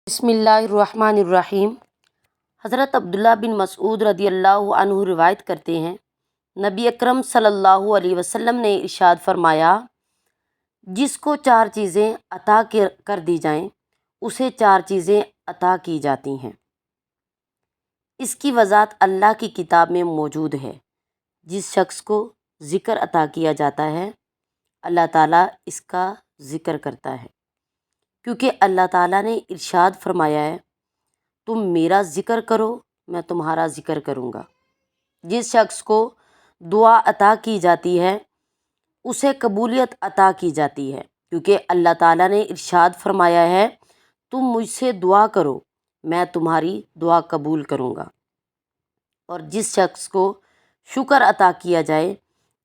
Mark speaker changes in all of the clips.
Speaker 1: بسم اللہ الرحمن الرحیم۔ حضرت عبداللہ بن مسعود رضی اللہ عنہ روایت کرتے ہیں، نبی اکرم صلی اللہ علیہ وسلم نے ارشاد فرمایا، جس کو چار چیزیں عطا کر دی جائیں اسے چار چیزیں عطا کی جاتی ہیں۔ اس کی وضاحت اللہ کی کتاب میں موجود ہے۔ جس شخص کو ذکر عطا کیا جاتا ہے اللہ تعالیٰ اس کا ذکر کرتا ہے، کیونکہ اللہ تعالیٰ نے ارشاد فرمایا ہے، تم میرا ذکر کرو میں تمہارا ذکر کروں گا۔ جس شخص کو دعا عطا کی جاتی ہے اسے قبولیت عطا کی جاتی ہے، کیونکہ اللہ تعالیٰ نے ارشاد فرمایا ہے، تم مجھ سے دعا کرو میں تمہاری دعا قبول کروں گا۔ اور جس شخص کو شکر عطا کیا جائے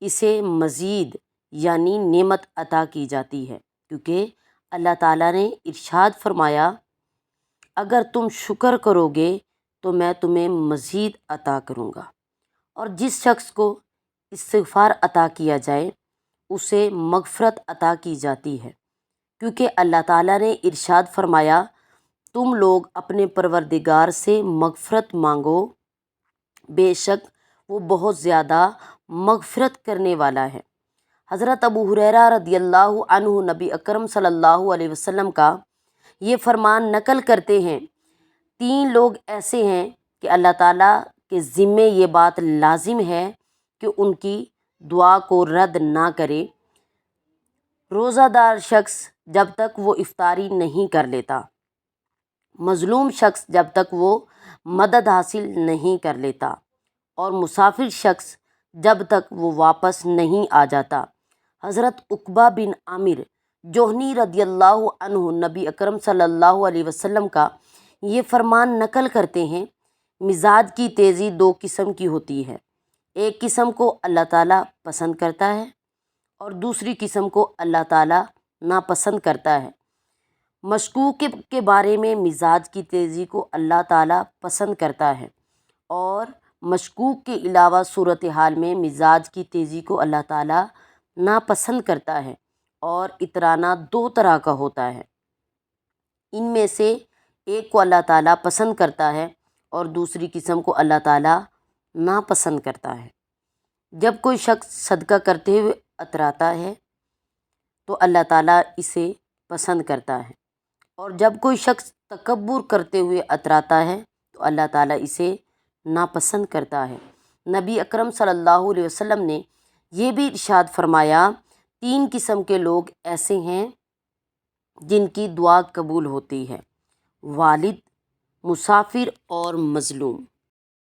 Speaker 1: اسے مزید یعنی نعمت عطا کی جاتی ہے، کیونکہ اللہ تعالیٰ نے ارشاد فرمایا، اگر تم شکر کرو گے تو میں تمہیں مزید عطا کروں گا۔ اور جس شخص کو استغفار عطا کیا جائے اسے مغفرت عطا کی جاتی ہے، کیونکہ اللہ تعالیٰ نے ارشاد فرمایا، تم لوگ اپنے پروردگار سے مغفرت مانگو، بے شک وہ بہت زیادہ مغفرت کرنے والا ہے۔ حضرت ابو ہریرہ رضی اللہ عنہ نبی اکرم صلی اللہ علیہ وسلم کا یہ فرمان نقل کرتے ہیں، تین لوگ ایسے ہیں کہ اللہ تعالیٰ کے ذمے یہ بات لازم ہے کہ ان کی دعا کو رد نہ کرے۔ روزہ دار شخص جب تک وہ افطاری نہیں کر لیتا، مظلوم شخص جب تک وہ مدد حاصل نہیں کر لیتا، اور مسافر شخص جب تک وہ واپس نہیں آ جاتا۔ حضرت عقبہ بن عامر جوہنی رضی اللہ عنہ نبی اکرم صلی اللہ علیہ وسلم کا یہ فرمان نقل کرتے ہیں، مزاج کی تیزی دو قسم کی ہوتی ہے، ایک قسم کو اللہ تعالیٰ پسند کرتا ہے اور دوسری قسم کو اللہ تعالیٰ ناپسند کرتا ہے۔ مشکوک کے بارے میں مزاج کی تیزی کو اللہ تعالیٰ پسند کرتا ہے، اور مشکوک کے علاوہ صورتحال میں مزاج کی تیزی کو اللہ تعالیٰ ناپسند کرتا ہے۔ اور اترانا دو طرح کا ہوتا ہے، ان میں سے ایک کو اللہ تعالیٰ پسند کرتا ہے اور دوسری قسم کو اللہ تعالیٰ ناپسند کرتا ہے۔ جب کوئی شخص صدقہ کرتے ہوئے اتراتا ہے تو اللہ تعالیٰ اسے پسند کرتا ہے، اور جب کوئی شخص تکبر کرتے ہوئے اتراتا ہے تو اللہ تعالیٰ اسے ناپسند کرتا ہے۔ نبی اکرم صلی اللہ علیہ وسلم نے یہ بھی ارشاد فرمایا، تین قسم کے لوگ ایسے ہیں جن کی دعا قبول ہوتی ہے، والد، مسافر اور مظلوم۔